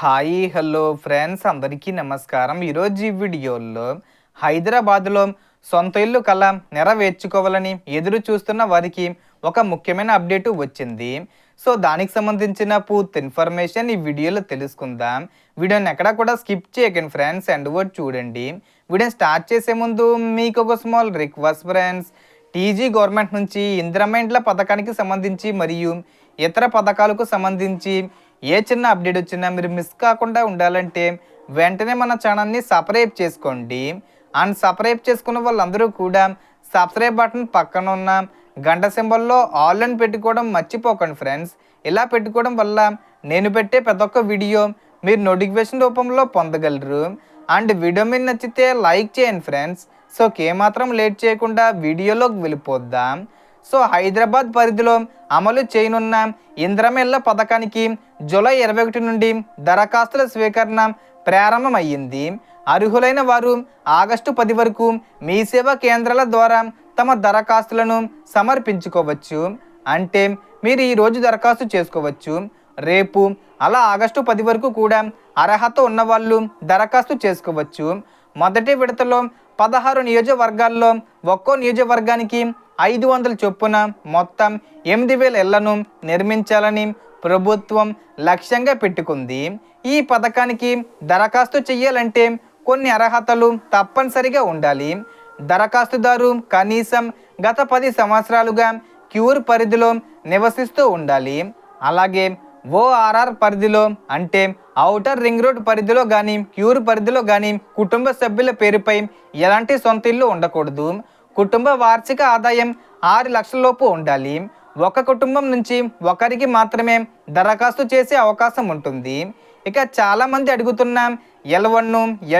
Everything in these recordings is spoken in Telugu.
హాయ్ హలో ఫ్రెండ్స్ అందరికీ నమస్కారం. ఈరోజు ఈ వీడియోలో హైదరాబాద్లో సొంత ఇల్లు కల నెరవేర్చుకోవాలని ఎదురు చూస్తున్న వారికి ఒక ముఖ్యమైన అప్డేట్ వచ్చింది. సో దానికి సంబంధించిన పూర్తి ఇన్ఫర్మేషన్ ఈ వీడియోలో తెలుసుకుందాం. వీడియోని ఎక్కడా కూడా స్కిప్ చేయకండి ఫ్రెండ్స్, ఎండ్ వరకు చూడండి. వీడియోని స్టార్ట్ చేసే ముందు మీకు ఒక small request friends. TG government నుంచి ఇందిరమ్మ ఇండ్ల పథకానికి సంబంధించి మరియు ఇతర పథకాలకు సంబంధించి ఏ చిన్న అప్డేట్ వచ్చినా మీరు మిస్ కాకుండా ఉండాలంటే వెంటనే మన ఛానల్ని సబ్స్క్రైబ్ చేసుకోండి. అండ్ సబ్స్క్రైబ్ చేసుకున్న వాళ్ళందరూ కూడా సబ్స్క్రైబ్ బటన్ పక్కన ఉన్న గంట సింబల్లో ఆల్ అని పెట్టుకోవడం మర్చిపోకండి ఫ్రెండ్స్. ఇలా పెట్టుకోవడం వల్ల నేను పెట్టే ప్రతి ఒక్క వీడియో మీరు నోటిఫికేషన్ రూపంలో పొందగలరు. అండ్ వీడియో మీరు నచ్చితే లైక్ చేయండి ఫ్రెండ్స్. సో ఏమాత్రం లేట్ చేయకుండా వీడియోలోకి వెళ్ళిపోద్దాం. సో హైదరాబాద్ పరిధిలో అమలు చేయనున్న ఇందిరమ్మ ఇళ్ల పథకానికి జూలై 21 నుండి దరఖాస్తుల స్వీకరణ ప్రారంభమయ్యింది. అర్హులైన వారు ఆగస్టు 10 వరకు మీ సేవా కేంద్రాల ద్వారా తమ దరఖాస్తులను సమర్పించుకోవచ్చు. అంటే మీరు ఈరోజు దరఖాస్తు చేసుకోవచ్చు, రేపు అలా ఆగస్టు 10 వరకు కూడా అర్హత ఉన్నవాళ్ళు దరఖాస్తు చేసుకోవచ్చు. మొదటి విడతలో 16 నియోజకవర్గాల్లో ఒక్కో నియోజకవర్గానికి 500 చొప్పున మొత్తం 8000 ఇళ్లను నిర్మించాలని ప్రభుత్వం లక్ష్యంగా పెట్టుకుంది. ఈ పథకానికి దరఖాస్తు చేయాలంటే కొన్ని అర్హతలు తప్పనిసరిగా ఉండాలి. దరఖాస్తుదారు కనీసం గత 10 సంవత్సరాలుగా క్యూర్ పరిధిలో నివసిస్తూ ఉండాలి. అలాగే ఓఆర్ఆర్ పరిధిలో అంటే ఔటర్ రింగ్ రోడ్ పరిధిలో కానీ క్యూర్ పరిధిలో కానీ కుటుంబ సభ్యుల పేరుపై ఎలాంటి సొంత ఇల్లు ఉండకూడదు. కుటుంబ వార్షిక ఆదాయం 6 లక్షల లోపు ఉండాలి. ఒక కుటుంబం నుంచి ఒకరికి మాత్రమే దరఖాస్తు చేసే అవకాశం ఉంటుంది. ఇక చాలామంది అడుగుతున్నాం L1,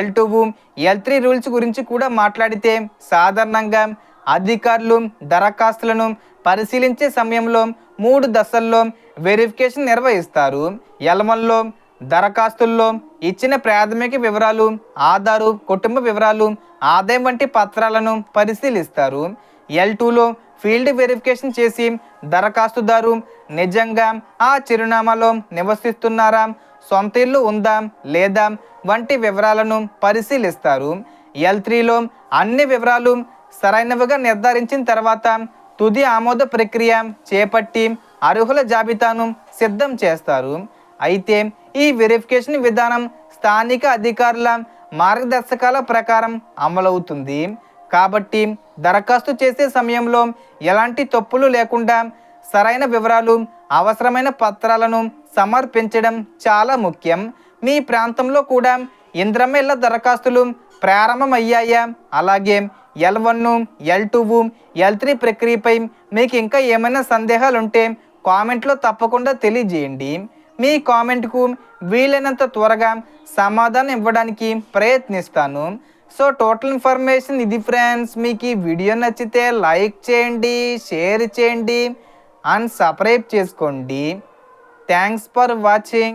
L2, L3 రూల్స్ గురించి కూడా మాట్లాడితే సాధారణంగా అధికారులు దరఖాస్తులను పరిశీలించే సమయంలో 3 దశల్లో వెరిఫికేషన్ నిర్వహిస్తారు. L1లో దరఖాస్తుల్లో ఇచ్చిన ప్రాథమిక వివరాలు, ఆధారు, కుటుంబ వివరాలు, ఆదాయం వంటి పత్రాలను పరిశీలిస్తారు. L2లో ఫీల్డ్ వెరిఫికేషన్ చేసి దరఖాస్తుదారు నిజంగా ఆ చిరునామాలో నివసిస్తున్నారా, సొంత ఇల్లు ఉందా లేదా వంటి వివరాలను పరిశీలిస్తారు. L3లో అన్ని వివరాలు సరైనవిగా నిర్ధారించిన తర్వాత తుది ఆమోద ప్రక్రియ చేపట్టి అర్హుల జాబితాను సిద్ధం చేస్తారు. అయితే ఈ వెరిఫికేషన్ విధానం స్థానిక అధికారుల మార్గదర్శకాల ప్రకారం అమలవుతుంది. కాబట్టి దరఖాస్తు చేసే సమయంలో ఎలాంటి తప్పులు లేకుండా సరైన వివరాలు, అవసరమైన పత్రాలను సమర్పించడం చాలా ముఖ్యం. మీ ప్రాంతంలో కూడా ఇందిరమ్మ ఇళ్ల దరఖాస్తులు ప్రారంభమయ్యాయా? అలాగే L1, L2, L3 ప్రక్రియపై మీకు ఇంకా ఏమైనా సందేహాలు ఉంటే కామెంట్లో తప్పకుండా తెలియజేయండి. మీ కామెంట్కు వీలైనంత త్వరగా సమాధానం ఇవ్వడానికి ప్రయత్నిస్తాను. సో టోటల్ ఇన్ఫర్మేషన్ ఇది ఫ్రెండ్స్. మీకు ఈ వీడియో నచ్చితే లైక్ చేయండి, షేర్ చేయండి అండ్ సబ్స్క్రైబ్ చేసుకోండి. Thanks for watching.